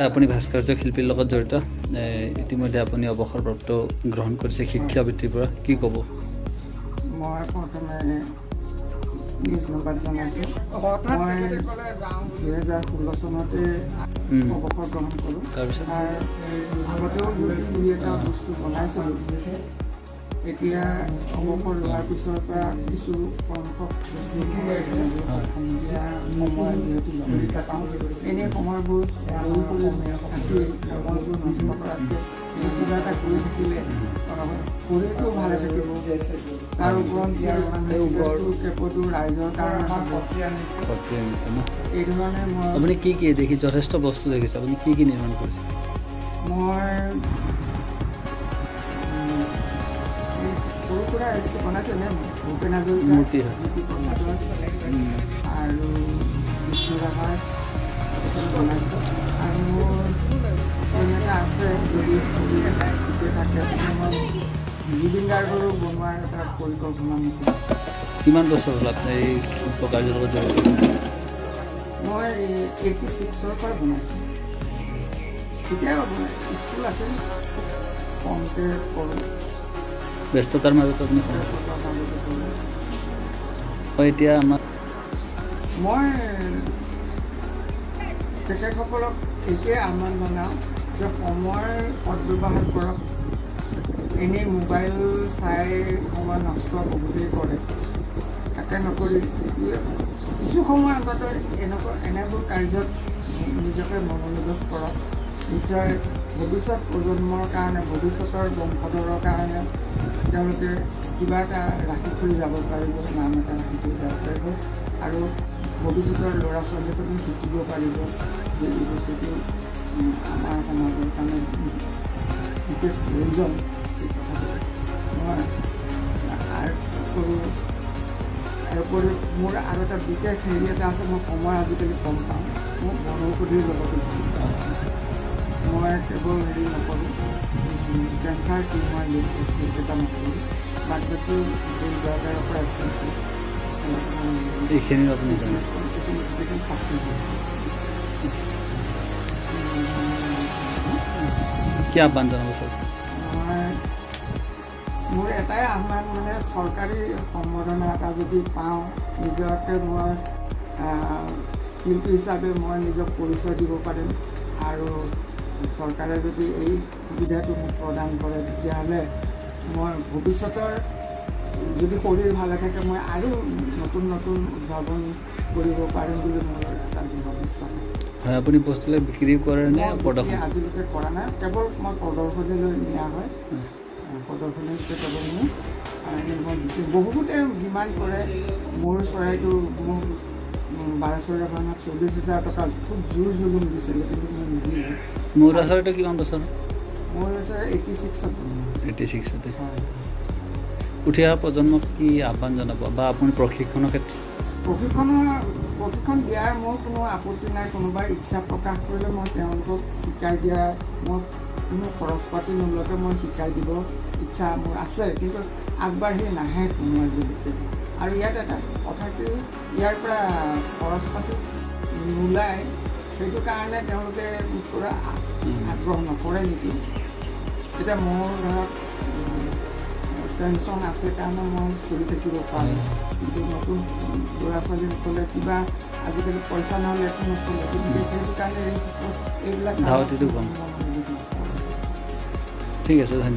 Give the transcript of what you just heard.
আপুনি ভাস্কৰ্য শিল্পীৰ লগত জড়িত ইতিমধ্যে আপুনি অৱসৰপ্ৰাপ্ত গ্ৰহণ কৰিছে শিক্ষাবৃত্তিৰ পৰা কি ক'ব মই প্ৰথমে নিজ ধন্যবাদ জনাইছোঁ মই 2016 চনতে অৱসৰ গ্ৰহণ কৰোঁ তাৰপিছত আগতেও দুই এটা বস্তু বনাইছিলোঁ এতিয়া অৱসৰ লোৱাৰ পিছৰ পৰা কিছু সংখ্যক সময় যিহেতু লভিতা পাওঁ এনে সময়বোৰ থাকি মনবোৰ নষ্ট কৰাতকৈ কিবা এটা কৰি থাকিলে শৰীৰটো ভালে থাকিব তাৰ ওপৰত ৰাইজৰ কাৰণে এই ধৰণে মই আপুনি কি দেখি যথেষ্ট বস্তু দেখিছে আপুনি কি নিৰ্মাণ কৰিছে মই সৰু সুৰা এইটো বনাইছোঁ এনে ভূপেন হাজৰিকাৰ মূৰ্তি আৰু বিষ্ণুৰাভাৰ বনাইছোঁ আৰু মোৰ এটা আছে যদি থাকে মই জুবিন গাৰ্গৰো বনোৱাৰ এটা পৰিকল্পনা আছে কিমান বছৰ হ'ল আপুনি এই শিল্প কাৰ্যৰ লগত জড়িত মই 86ৰ পৰা বনাইছোঁ তেতিয়া স্কুল আছিল কমকে কৰোঁ ব্যস্ততাৰ মাজত আপুনি এতিয়া আমাৰ মই তেখেতসকলক এইটোৱে আহ্বান জনাওঁ যে সময় সদব্যৱহাৰ কৰক এনেই মোবাইল চাই সময় নষ্ট বহুতেই কৰে তাকে নকৰি কিছু সময় অন্ততঃ এনেবোৰ কাৰ্যত নিজকে মনোনিৱেশ কৰক নিশ্চয় ভৱিষ্যত প্ৰজন্মৰ কাৰণে ভৱিষ্যতৰ বংশধৰৰ কাৰণে তেওঁলোকে কিবা এটা ৰাখি থৈ যাব পাৰিব নাম এটা ৰাখি থৈ যাব পাৰিব আৰু ভৱিষ্যতৰ ল'ৰা ছোৱালীকো শিকিব পাৰিব যে এই বস্তুটো আমাৰ সমাজৰ কাৰণে বিশেষ প্ৰয়োজন এই কথাটো মই কৰোঁ তাৰোপৰি মোৰ আৰু এটা বিশেষ হেৰি এটা আছে মই সময় আজিকালি কম পাওঁ মোক বনৌষধিৰ লগতো মই কেৱল হেৰি নকৰোঁ কেঞ্চাৰ কি মই এটা নকৰোঁ বাদ বাকী চৰকাৰৰ পৰা এইখিনি আপুনি কি আহ্বান জনাব চাওক মোৰ এটাই আহ্বান মানে চৰকাৰী সম্বৰ্ধনা এটা যদি পাওঁ নিজকে মই শিল্পী হিচাপে মই নিজক পৰিচয় দিব পাৰিম আৰু চৰকাৰে যদি এই সুবিধাটো মোক প্ৰদান কৰে তেতিয়াহ'লে মই ভৱিষ্যতৰ যদি শৰীৰ ভালে থাকে মই আৰু নতুন নতুন উদ্ভাৱন কৰিব পাৰিম বুলি মোৰ এটা দৃঢ় বিশ্বাস আছে হয় আপুনি বস্তুবিলাক বিক্ৰী কৰে নে প্ৰদৰ্শন আজিলৈকে কৰা নাই কেৱল মই প্ৰদৰ্শনীলৈ নিয়া হয় প্ৰদৰ্শনীত কেৱল মোৰ মই বহুতে ডিমাণ্ড কৰে মোৰ চৰাইটো মোক 12 ভাঙাত 40,000 টকা খুব জোৰ জুলুম দিছিলে কিন্তু মই নিদিলোঁ মোৰ আচলতে কিমান বছৰ মোৰ আছে 86ত হয় উঠি অহা প্ৰজন্মক কি আহ্বান জনাব বা আপুনি প্ৰশিক্ষণৰ ক্ষেত্ৰত প্ৰশিক্ষণ দিয়াৰ মোৰ কোনো আপত্তি নাই কোনোবাই ইচ্ছা প্ৰকাশ কৰিলে মই তেওঁলোকক শিকাই দিয়া মই কোনো খৰচ পাতি নোলোৱাকৈ মই শিকাই দিব ইচ্ছা মোৰ আছে কিন্তু আগবাঢ়ি নাহে কোনো আজিলৈকে আৰু ইয়াত এটা কথা কি ইয়াৰ পৰা খৰচ পাতি নোলায় সেইটো কাৰণে তেওঁলোকে পৰা আগ্ৰহ নকৰে নেকি এতিয়া মোৰ ধৰক পেঞ্চন আছে কাৰণে মই চলি থাকিব পাৰোঁ কিন্তু নতুন ল'ৰা ছোৱালীসকলে কিবা আজিকালি পইচা নহ'লে একো নচলে গতিকে সেইটো কাৰণে এইবিলাক ঠিক আছে ধন্যবাদ